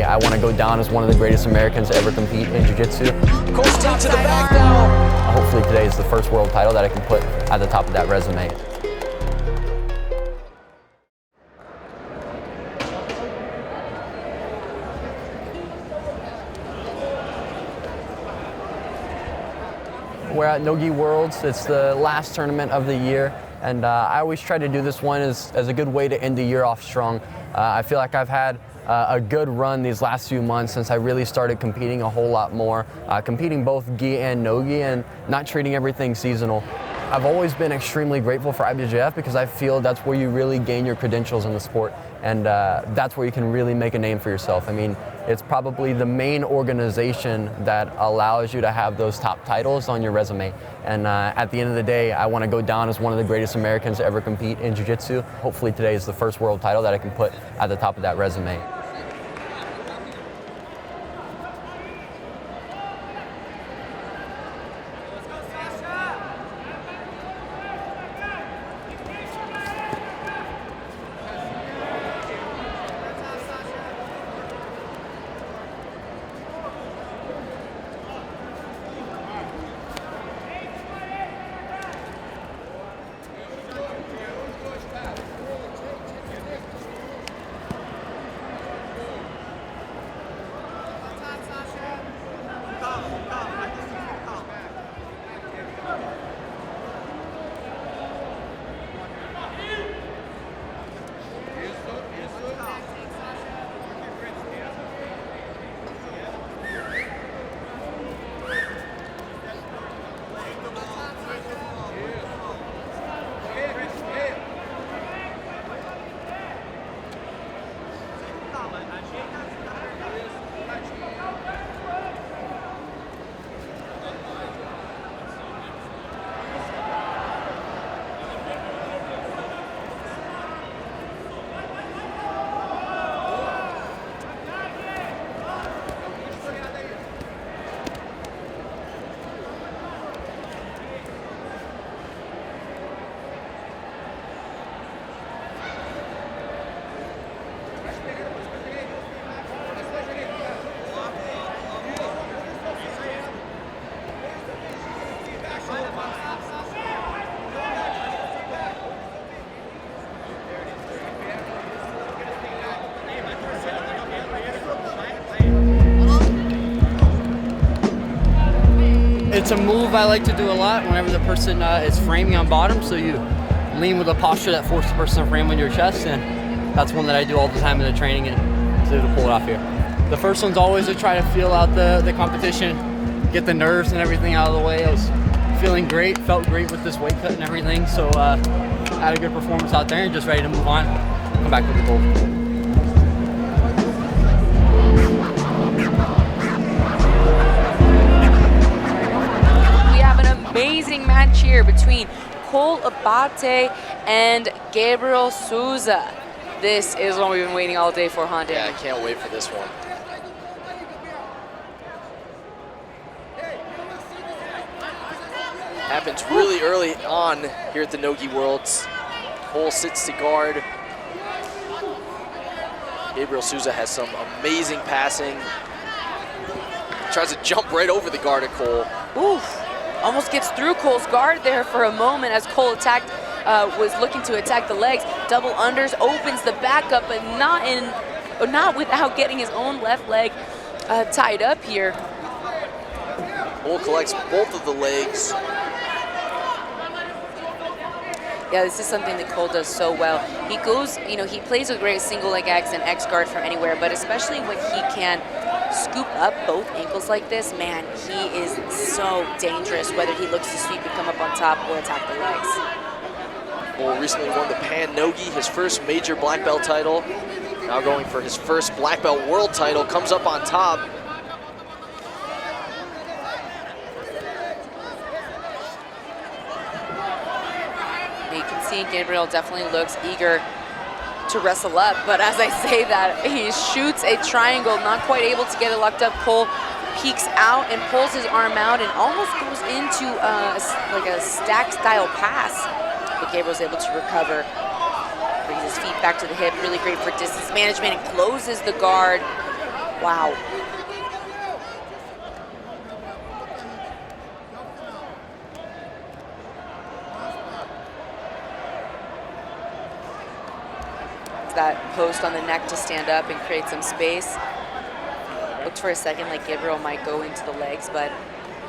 I want to go down as one of the greatest Americans to ever compete in jiu-jitsu. Cole's top to the back now. Hopefully today is the first world title that I can put at the top of that resume. We're at Nogi Worlds. It's the last tournament of the year, and I always try to do this one as a good way to end the year off strong. I feel like I've had a good run these last few months since I really started competing a whole lot more, competing both gi and no-gi and not treating everything seasonal. I've always been extremely grateful for IBJJF because I feel that's where you really gain your credentials in the sport, and that's where you can really make a name for yourself. I mean, it's probably the main organization that allows you to have those top titles on your resume. And at the end of the day, I want to go down as one of the greatest Americans to ever compete in jiu-jitsu. Hopefully today is the first world title that I can put at the top of that resume. It's a move I like to do a lot whenever the person is framing on bottom, so you lean with a posture that forces the person to frame on your chest, and that's one that I do all the time in the training and so to pull it off here. The first one's always to try to feel out the competition, get the nerves and everything out of the way. I was feeling great, felt great with this weight cut and everything, so had a good performance out there and just ready to move on, come back with the gold. Amazing match here between Cole Abate and Gabriel Souza. This is what we've been waiting all day for, huh, Dan? Yeah, I can't wait for this one. Happens really early on here at the Nogi Worlds. Cole sits to guard. Gabriel Souza has some amazing passing. Tries to jump right over the guard of Cole. Oof. Almost gets through Cole's guard there for a moment as Cole was looking to attack the legs. Double unders, opens the back up, but not without getting his own left leg tied up here. Cole collects both of the legs. Yeah, this is something that Cole does so well. He goes, he plays a great single leg X and X guard from anywhere, but especially when he can scoop up both ankles like this, man, he is so dangerous, whether he looks to sweep and come up on top or attack the legs. Cole recently won the Pan Nogi, his first major black belt title. Now going for his first black belt world title, comes up on top. You can see Gabriel definitely looks eager to wrestle up, but as I say that, he shoots a triangle, not quite able to get it locked up. Cole peeks out and pulls his arm out and almost goes into like a stack style pass, but Gabriel's able to recover, brings his feet back to the hip, really great for distance management, and closes the guard. Wow. That post on the neck to stand up and create some space. Looked for a second like Gabriel might go into the legs, but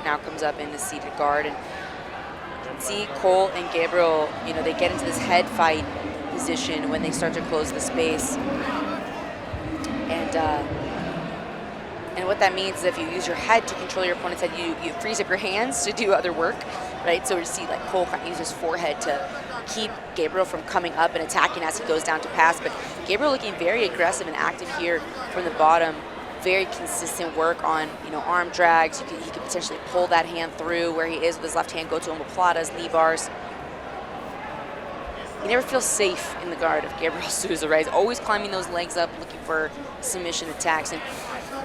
now comes up in the seated guard. And you can see Cole and Gabriel, you know, they get into this head fight position when they start to close the space. And what that means is if you use your head to control your opponent's head, you freeze up your hands to do other work, right? So we see like Cole kind of use his forehead to keep Gabriel from coming up and attacking as he goes down to pass. But Gabriel looking very aggressive and active here from the bottom. Very consistent work on, you know, arm drags. He could potentially pull that hand through where he is with his left hand, go to omoplatas, knee bars. He never feels safe in the guard of Gabriel Souza, right? He's always climbing those legs up, looking for submission attacks. And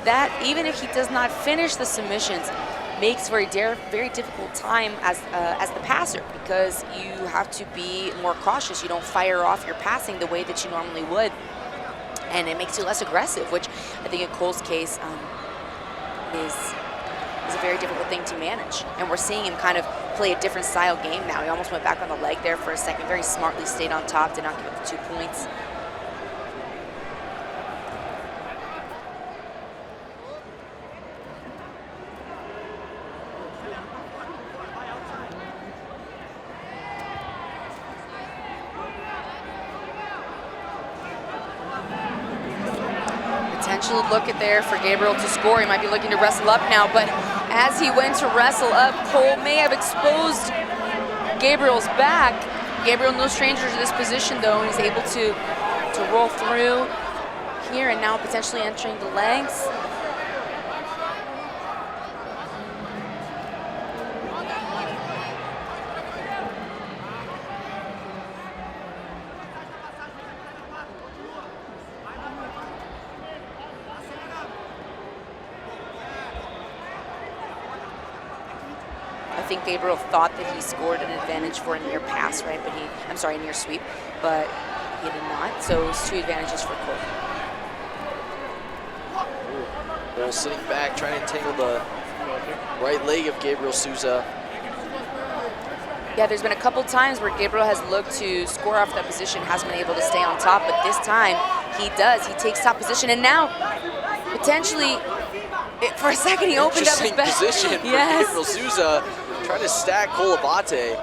that, even if he does not finish the submissions, makes for a very difficult time as the passer, because you have to be more cautious. You don't fire off your passing the way that you normally would, and it makes you less aggressive, which I think in Cole's case is a very difficult thing to manage. And we're seeing him kind of play a different style game now. He almost went back on the leg there for a second, very smartly stayed on top, did not give up the 2 points. Potential look at there for Gabriel to score. He might be looking to wrestle up now, but as he went to wrestle up, Cole may have exposed Gabriel's back. Gabriel, no stranger to this position though, and he's able to roll through here and now potentially entering the legs. I think Gabriel thought that he scored an advantage for a near pass, right? But a near sweep, but he did not. So it's 2 advantages for Cole. Cole sitting back, trying to entangle the right leg of Gabriel Souza. Yeah, there's been a couple times where Gabriel has looked to score off that position, hasn't been able to stay on top, but this time he does. He takes top position, and now potentially, for a second, he opened up his back. Interesting position for Gabriel Souza, trying to stack Cole Abate.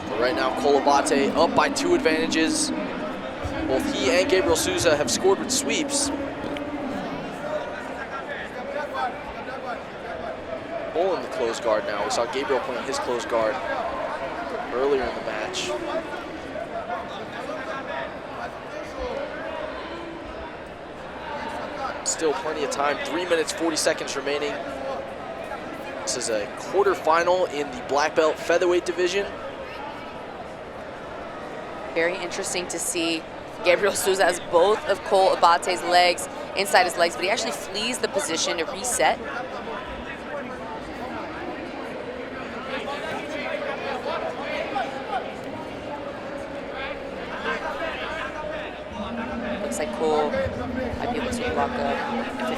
But right now, Cole Abate up by 2 advantages. Both he and Gabriel Souza have scored with sweeps. Cole in the closed guard now. We saw Gabriel playing his closed guard earlier in the match. Still plenty of time, 3 minutes, 40 seconds remaining. This is a quarterfinal in the black belt featherweight division. Very interesting to see Gabriel Souza has both of Cole Abate's legs inside his legs, but he actually flees the position to reset. Looks like Cole might be able to block a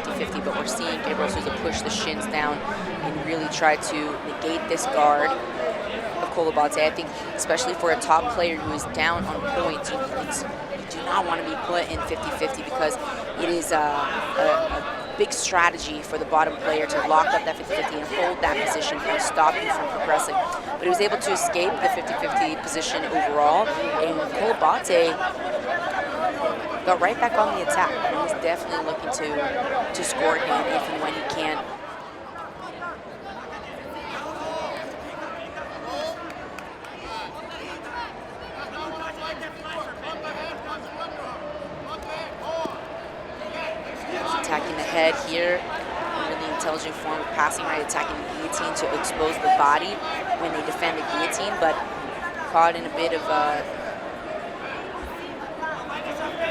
50-50, but we're seeing Gabriel Souza push the shins down and really try to negate this guard of Cole Abate. I think especially for a top player who is down on points, you do not want to be put in 50-50, because it is a big strategy for the bottom player to lock up that 50-50 and hold that position and stop you from progressing. But he was able to escape the 50-50 position overall, and Cole Abate got right back on the attack. He's definitely looking to score again if and when he can. Attacking the head here, really intelligent form of passing, right? Attacking the guillotine to expose the body when they defend the guillotine, but caught in a bit of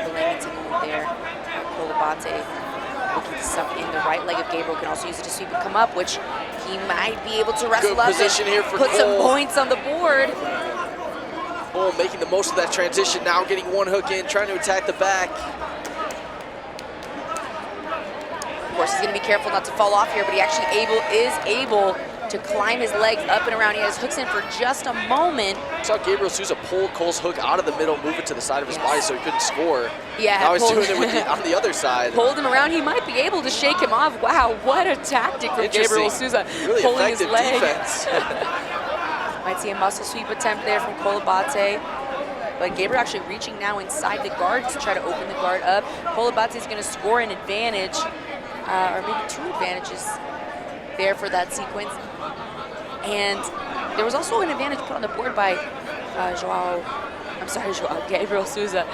calamity move there. Cole Abate looking to suck in the right leg of Gabriel, can also use it to sweep and come up, which he might be able to wrestle Good up position and here for put some Cole. points on the board. Cole making the most of that transition now, getting one hook in, trying to attack the back. Of course, he's going to be careful not to fall off here, but he actually is able to climb his legs up and around. He has hooks in for just a moment. Saw Gabriel Souza pull Cole's hook out of the middle, move it to the side of his body so he couldn't score. Yeah, now he's doing it with on the other side. Pulled him around. He might be able to shake him off. Wow, what a tactic from Gabriel Souza, really pulling his effective leg. defense. Might see a muscle sweep attempt there from Cole Abate. But Gabriel actually reaching now inside the guard to try to open the guard up. Cole Abate is going to score an advantage, or maybe 2 advantages there for that sequence. And there was also an advantage put on the board by Gabriel Souza.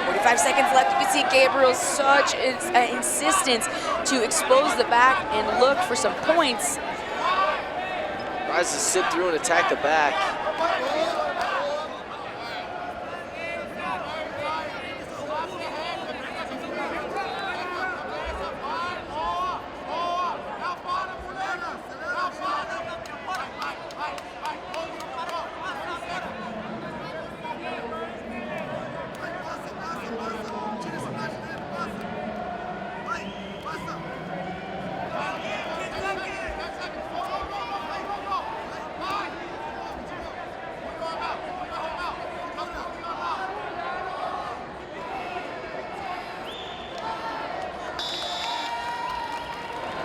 45 seconds left. You can see Gabriel such insistence to expose the back and look for some points. Tries to sit through and attack the back.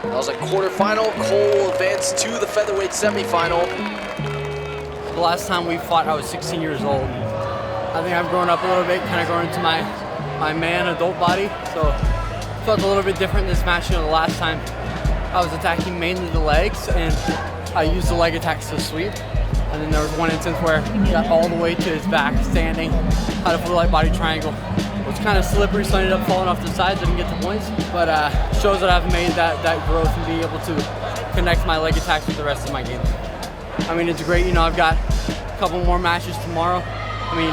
That was a quarterfinal. Cole advanced to the featherweight semifinal. The last time we fought, I was 16 years old. I think I've grown up a little bit, kind of grown into my man adult body. So it felt a little bit different this match. You know, the last time I was attacking mainly the legs, and I used the leg attacks to sweep. And then there was one instance where he got all the way to his back, standing, had a full light body triangle. It was kind of slippery, so I ended up falling off the sides, didn't get the points. But shows that I've made that growth and being able to connect my leg attacks with the rest of my game. I mean, it's great. You know, I've got a couple more matches tomorrow. I mean,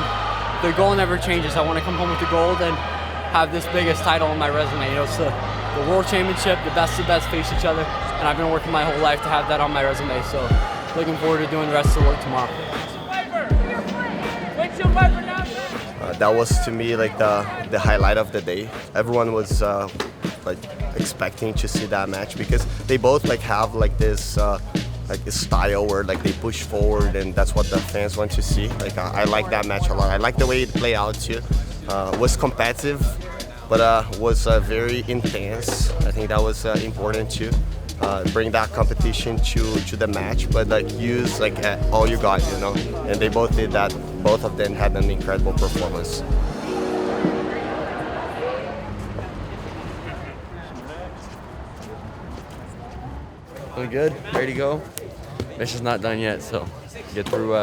the goal never changes. I want to come home with the gold and have this biggest title on my resume. You know, it's the World Championship, the best of the best face each other, and I've been working my whole life to have that on my resume. So looking forward to doing the rest of the work tomorrow. That was to me like the highlight of the day. Everyone was like expecting to see that match because they both like have like this like a style where like they push forward, and that's what the fans want to see. Like I like that match a lot. I like the way it played out too. Was competitive, but was very intense. I think that was important too. Bring that competition to the match, but like use like all you got, you know. And they both did that. Both of them had an incredible performance. Feeling good, ready to go. Mission's not done yet, so get through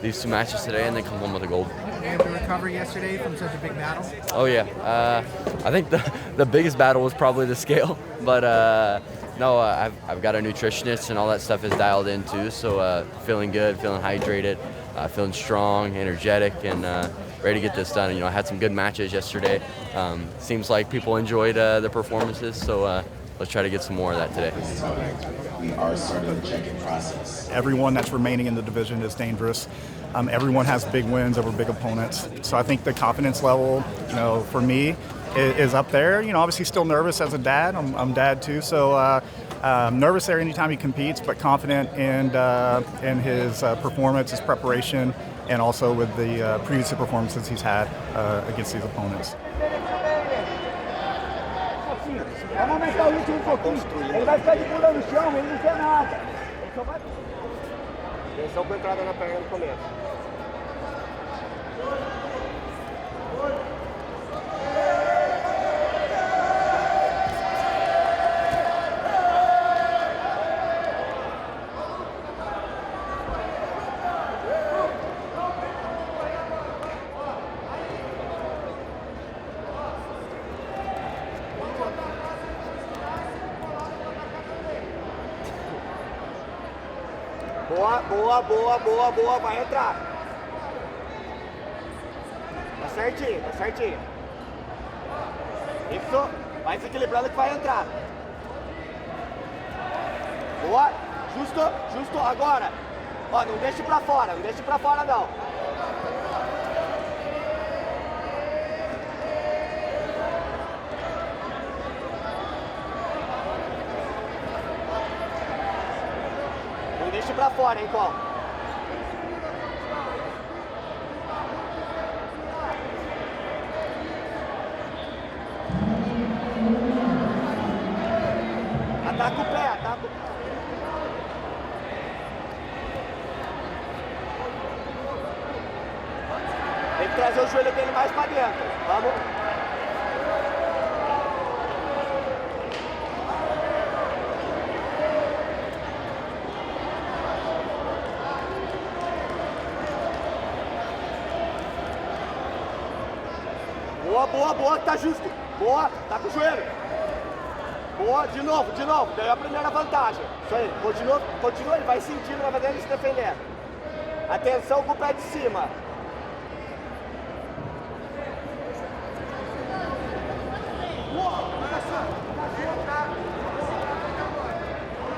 these 2 matches today and then come home with a gold. Were you able to recover yesterday from such a big battle? Oh yeah, I think the biggest battle was probably the scale, but no, I've got a nutritionist and all that stuff is dialed in too, so feeling good, feeling hydrated, feeling strong, energetic, and ready to get this done. You know, I had some good matches yesterday. Seems like people enjoyed the performances, so let's try to get some more of that today. We are starting the check-in process. Everyone that's remaining in the division is dangerous. Everyone has big wins over big opponents. So I think the confidence level, you know, for me is up there. You know, obviously still nervous as a dad. I'm dad too, so nervous there anytime he competes, but confident in his performance, his preparation, and also with the previous performances he's had against these opponents. Vamos aumentar o ritmo um pouquinho. Ele vai ficar de bunda no chão, ele não quer nada. Ele só vai. Atenção com a entrada na perna no começo. Boa, boa, boa, boa, boa, vai entrar. certinho, tá certinho. Isso, vai se equilibrando que vai entrar. Boa, justo, agora. Ó, não deixe pra fora, não. Não deixe pra fora, hein, Cole. Ataca o pé, ataca o pé. Tem que trazer o joelho dele mais pra dentro. Vamos. Boa, que tá justo. Boa, tá com o joelho. Boa, de novo. Ganhou a primeira vantagem. Isso aí, continua, ele vai sentindo, vai fazendo ele se defendendo. Atenção com o pé de cima.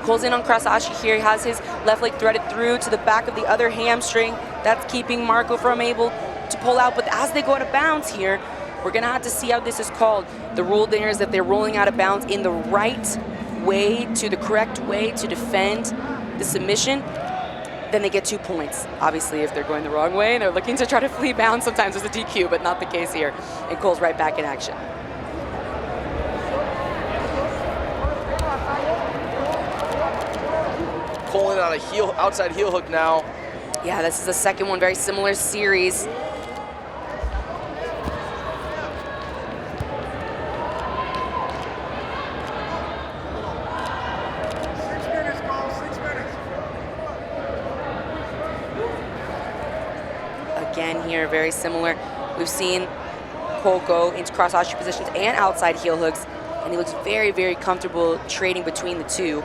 Cole's in on Krasashi here. He has his left leg threaded through to the back of the other hamstring. That's keeping Marco from able to pull out. But as they go out of bounds here, we're gonna have to see how this is called. The rule there is that they're rolling out of bounds in the right way, to the correct way to defend the submission, then they get 2 points. Obviously, if they're going the wrong way and they're looking to try to flee bounds, sometimes there's a DQ, but not the case here. And Cole's right back in action. Cole in on a outside heel hook now. Yeah, this is the second one, very similar series. Again here, very similar. We've seen Cole go into cross-arch positions and outside heel hooks, and he looks very, very comfortable trading between the two.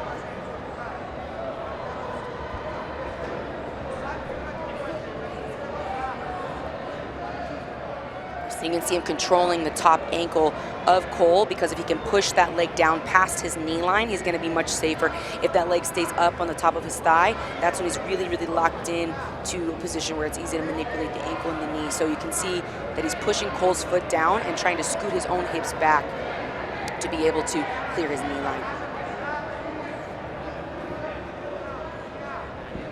So you can see him controlling the top ankle of Cole, because if he can push that leg down past his knee line, he's gonna be much safer. If that leg stays up on the top of his thigh, that's when he's really, really locked in to a position where it's easy to manipulate the ankle and the knee. So you can see that he's pushing Cole's foot down and trying to scoot his own hips back to be able to clear his knee line.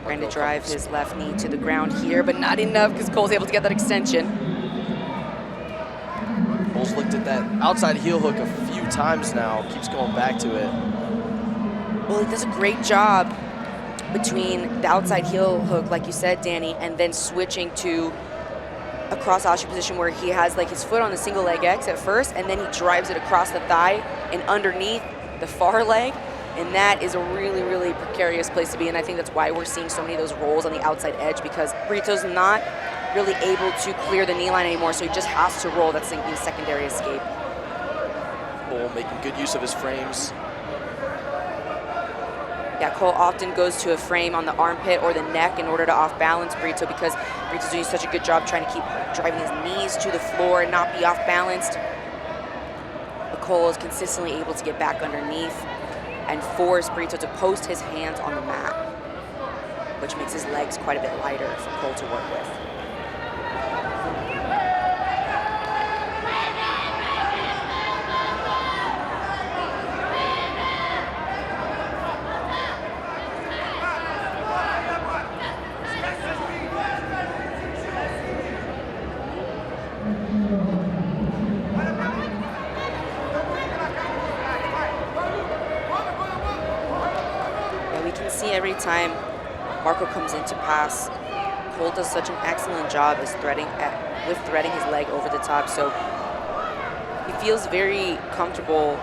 Trying to drive his left knee to the ground here, but not enough because Cole's able to get that extension. Cole's looked at that outside heel hook a few times now, keeps going back to it. Well, he does a great job between the outside heel hook, like you said, Danny, and then switching to a cross-arch position where he has like his foot on the single leg X at first, and then he drives it across the thigh and underneath the far leg. And that is a really, really precarious place to be. And I think that's why we're seeing so many of those rolls on the outside edge, because Brito's not really able to clear the knee line anymore, so he just has to roll. That's the secondary escape. Cole making good use of his frames. Yeah, Cole often goes to a frame on the armpit or the neck in order to off-balance Brito, because Brito's doing such a good job trying to keep driving his knees to the floor and not be off-balanced. But Cole is consistently able to get back underneath and force Brito to post his hands on the mat, which makes his legs quite a bit lighter for Cole to work with. Every time Marco comes in to pass, Cole does such an excellent job as threading his leg over the top. So he feels very comfortable.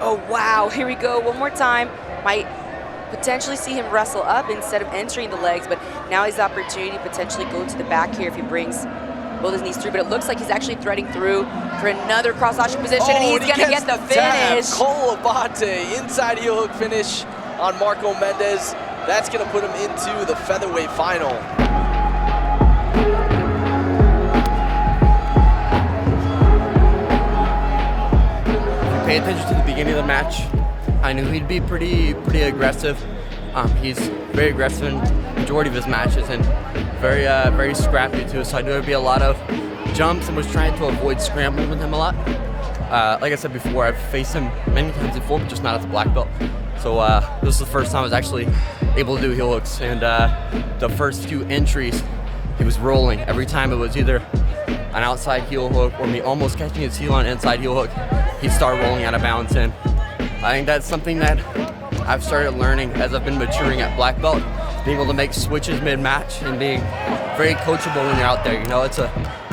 Oh wow, here we go, one more time. Might potentially see him wrestle up instead of entering the legs, but now he has the opportunity to potentially go to the back here if he brings both his knees through. But it looks like he's actually threading through for another cross-arch position, and he's gonna get the finish. Cole Abate, inside heel hook finish on Marco Mendez. That's gonna put him into the featherweight final. attention to the beginning of the match. I knew he'd be pretty aggressive. He's very aggressive in the majority of his matches and very scrappy too. So I knew there'd be a lot of jumps and was trying to avoid scrambling with him a lot. Like I said before, I've faced him many times before, but just not at the black belt. So this is the first time I was actually able to do heel hooks. And the first few entries, he was rolling. Every time it was either an outside heel hook or me almost catching his heel on an inside heel hook, he'd start rolling out of bounds. And I think that's something that I've started learning as I've been maturing at black belt, being able to make switches mid-match and being very coachable when you're out there. You know, it's a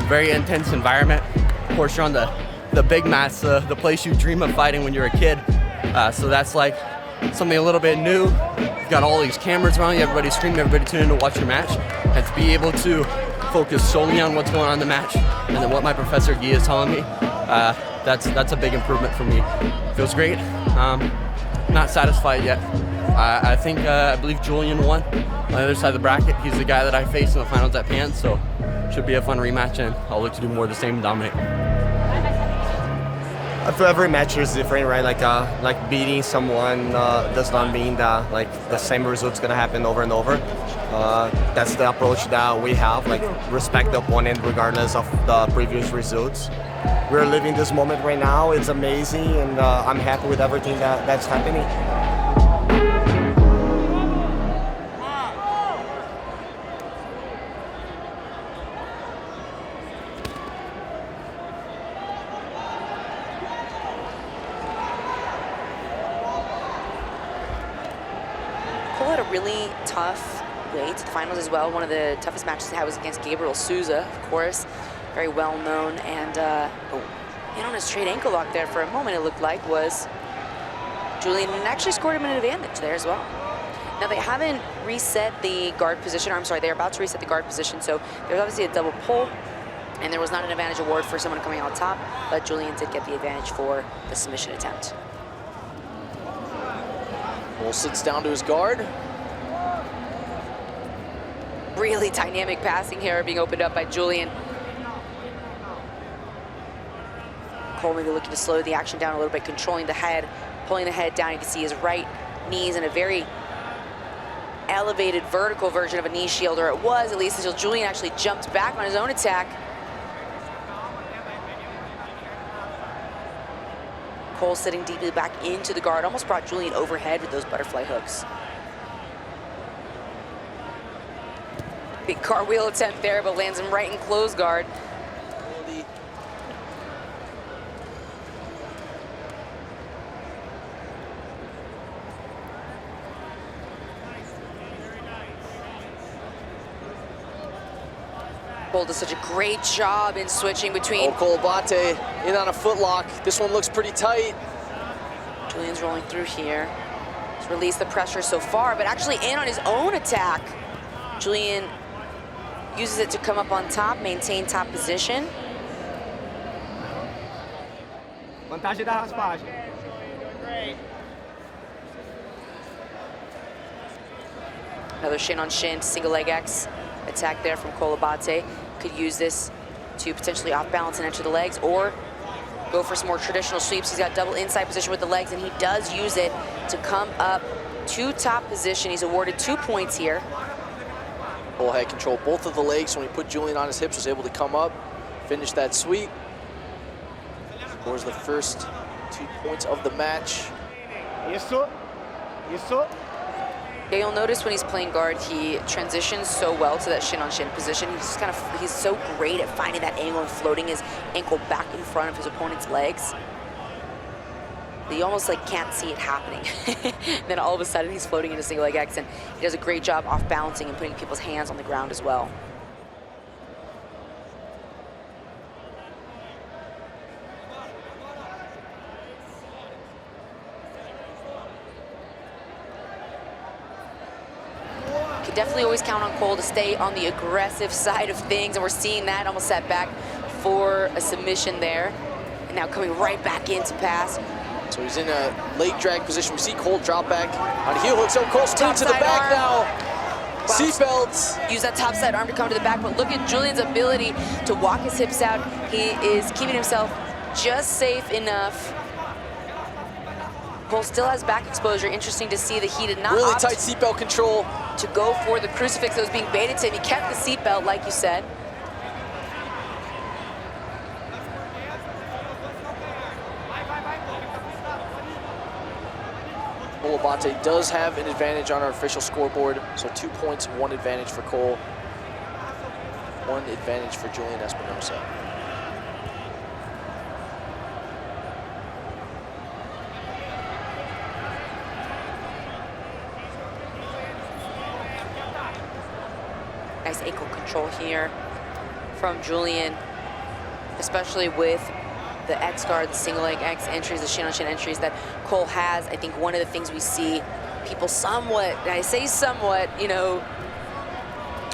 very intense environment. Of course, you're on the big mats, the place you dream of fighting when you're a kid. So that's like something a little bit new. You've got all these cameras around you, everybody screaming, everybody tuning in to watch your match, and to be able to focus solely on what's going on in the match and then what my Professor Guy is telling me, that's a big improvement for me. Feels great. Not satisfied yet. I think, I believe Julian won on the other side of the bracket. He's the guy that I faced in the finals at Pan, so should be a fun rematch, and I'll look to do more of the same and dominate. I feel every match is different, right? Like beating someone does not mean that like the same result's gonna happen over and over. That's the approach that we have, like respect the opponent regardless of the previous results. We're living this moment right now. It's amazing, and I'm happy with everything that's happening. Cole had a really tough way to the finals as well. One of the toughest matches he had was against Gabriel Souza, of course, very well known. And on his straight ankle lock there for a moment, it looked like, was Julian, and actually scored him an advantage there as well. Now they haven't reset the guard position, or I'm sorry, they're about to reset the guard position, so there's obviously a double pull, and there was not an advantage award for someone coming out top, but Julian did get the advantage for the submission attempt. Cole sits down to his guard. Really dynamic passing here being opened up by Julian. Cole maybe looking to slow the action down a little bit, controlling the head, pulling the head down. You can see his right knees in a very elevated vertical version of a knee shield, or it was at least, until Julian actually jumped back on his own attack. Cole sitting deeply back into the guard, almost brought Julian overhead with those butterfly hooks. Big cartwheel attempt there, but lands him right in closed guard. Cole does such a great job in switching between. Cole Abate in on a footlock. This one looks pretty tight. Julian's rolling through here. He's released the pressure so far, but actually in on his own attack. Julian uses it to come up on top, maintain top position. Vantagem da raspagem. Another shin on shin, single leg X attack there from Cole Abate. Could use this to potentially off balance and enter the legs, or go for some more traditional sweeps. He's got double inside position with the legs, and he does use it to come up to top position. He's awarded 2 points here. Cole had control both of the legs when he put Julian on his hips, was able to come up, finish that sweep. Scores the first 2 points of the match. Isso. Isso. Yeah, you'll notice when he's playing guard, he transitions so well to that shin-on-shin position. He's just he's so great at finding that angle and floating his ankle back in front of his opponent's legs. You almost like can't see it happening. Then all of a sudden he's floating into single leg X, and he does a great job off balancing and putting people's hands on the ground as well. Definitely always count on Cole to stay on the aggressive side of things, and we're seeing that. Almost set back for a submission there, and now coming right back in to pass. So he's in a leg drag position. We see Cole drop back on a heel hook. So Cole straight to the back now. Seatbelts. Use that top side arm to come to the back, but look at Julian's ability to walk his hips out. He is keeping himself just safe enough Cole still has back exposure. Interesting to see that he did not Really opt tight seatbelt control. to go for the crucifix that was being baited to him. He kept the seatbelt, like you said. Cole Abate does have an advantage on our official scoreboard, so 2 points, 1 advantage for Cole, 1 advantage for Julian Espinosa. Nice ankle control here from Julian, especially with the X guard, the single leg X entries, the shin on shin entries that Cole has. I think one of the things we see people somewhat, and I say somewhat, you know,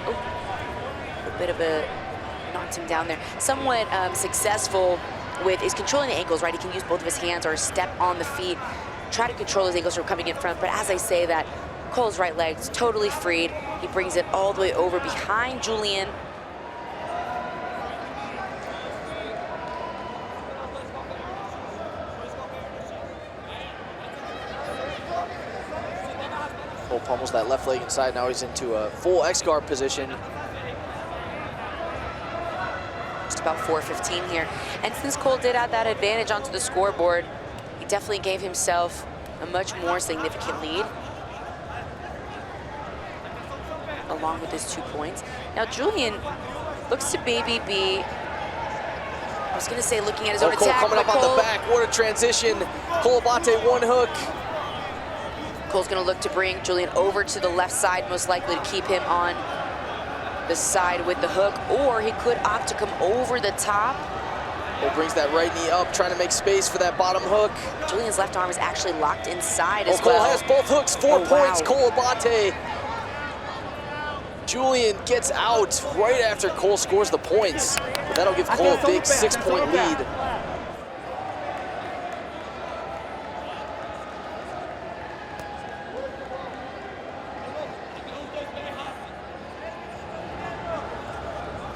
a bit of a, knocked him down there, somewhat successful with is controlling the ankles, right? He can use both of his hands or step on the feet, try to control his ankles from coming in front. But as I say that, Cole's right leg is totally freed. He brings it all the way over behind Julian. Cole pummels that left leg inside. Now he's into a full X guard position. Just about 4:15 here. And since Cole did add that advantage onto the scoreboard, he definitely gave himself a much more significant lead, along with his 2 points. Now Julian looks to maybe be, I was gonna say looking at his own Cole attack, coming but up on Cole, the back. What a transition. Cole Abate, 1 hook. Cole's gonna look to bring Julian over to the left side, most likely to keep him on the side with the hook, or he could opt to come over the top. Cole brings that right knee up, trying to make space for that bottom hook. Julian's left arm is actually locked inside as Cole well. has both hooks, 4 Oh, points. wow. Cole Abate. Julian gets out right after Cole scores the points. But that'll give Cole a big 6-point lead.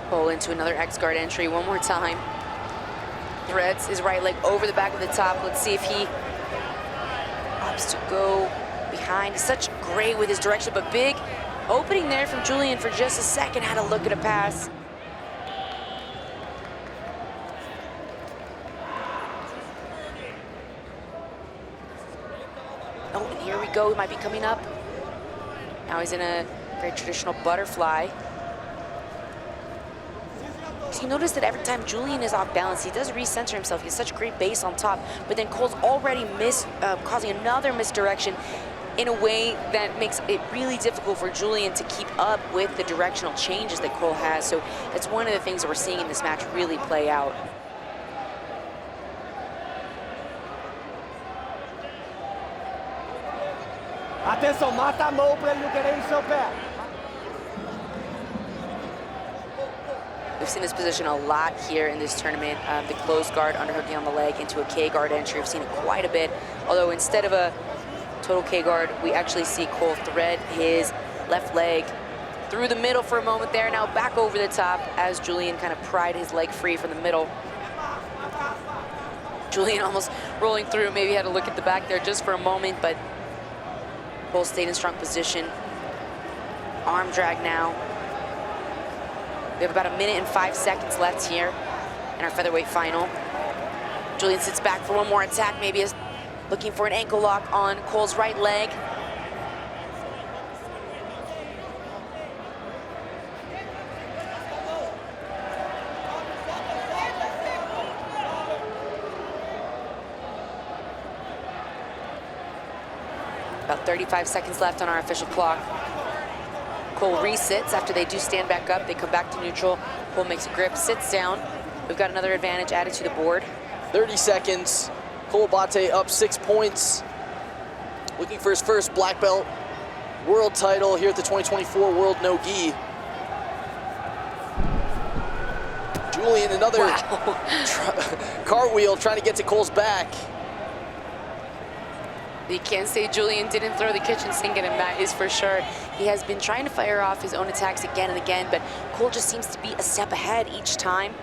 Cole into another X guard entry one more time. Threads his right leg over the back of the top. Let's see if he opts to go behind. He's such great with his direction, but big opening there from Julian for just a second. Had to look at a pass. Oh, and here we go. He might be coming up. Now he's in a very traditional butterfly. So you notice that every time Julian is off balance, he does recenter himself. He has such great base on top, but then Cole's already causing another misdirection in a way that makes it really difficult for Julian to keep up with the directional changes that Cole has. So it's one of the things that we're seeing in this match really play out. Atenção, mata a mão para ele não querer ir no seu pé. We've seen this position a lot here in this tournament. The closed guard underhooking on the leg into a K guard entry. We've seen it quite a bit. Although instead of a total K guard, we actually see Cole thread his left leg through the middle for a moment there. Now back over the top as Julian kind of pried his leg free from the middle. Julian almost rolling through. Maybe had to look at the back there just for a moment, but Cole stayed in strong position. Arm drag now. We have about 1 minute and 5 seconds left here in our featherweight final. Julian sits back for one more attack, maybe is looking for an ankle lock on Cole's right leg. About 35 seconds left on our official clock. Cole resits after they do stand back up. They come back to neutral. Cole makes a grip, sits down. We've got another advantage added to the board. 30 seconds. Cole Abate up 6 points. Looking for his first black belt world title here at the 2024 World No-Gi. Julian, another cartwheel trying to get to Cole's back. You can't say Julian didn't throw the kitchen sink at him, that is for sure. He has been trying to fire off his own attacks again and again, but Cole just seems to be a step ahead each time.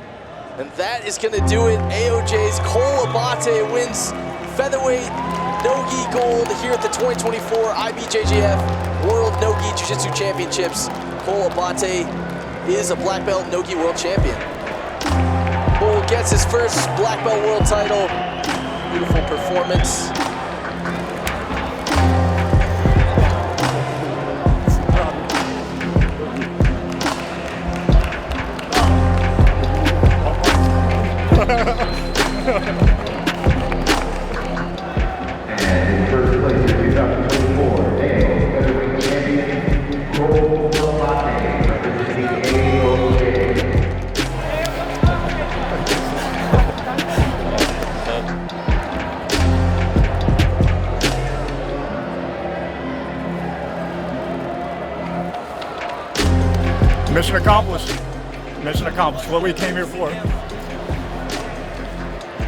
And that is going to do it. AOJ's Cole Abate wins featherweight no-gi gold here at the 2024 IBJJF World No-Gi Jiu-Jitsu Championships. Cole Abate is a black belt no-gi world champion. Cole gets his first black belt world title. Beautiful performance. And in first place in 2024, Featherweight champion, Cole Abate, representing AOJ. Mission accomplished. Mission accomplished. What we came here for.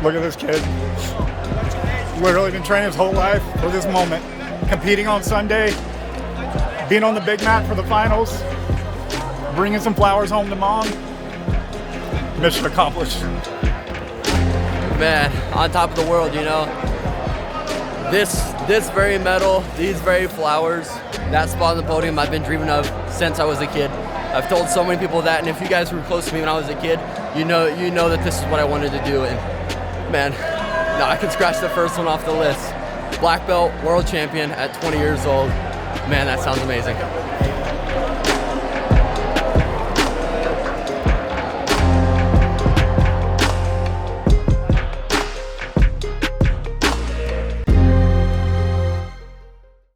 Look at this kid. Literally been training his whole life for this moment. Competing on Sunday, being on the big mat for the finals, bringing some flowers home to mom. Mission accomplished. Man, on top of the world, you know. This very medal, these very flowers, that spot on the podium I've been dreaming of since I was a kid. I've told so many people that, and if you guys were close to me when I was a kid, you know that this is what I wanted to do. And man, no, I can scratch the first one off the list. Black belt, world champion at 20 years old. Man, that sounds amazing.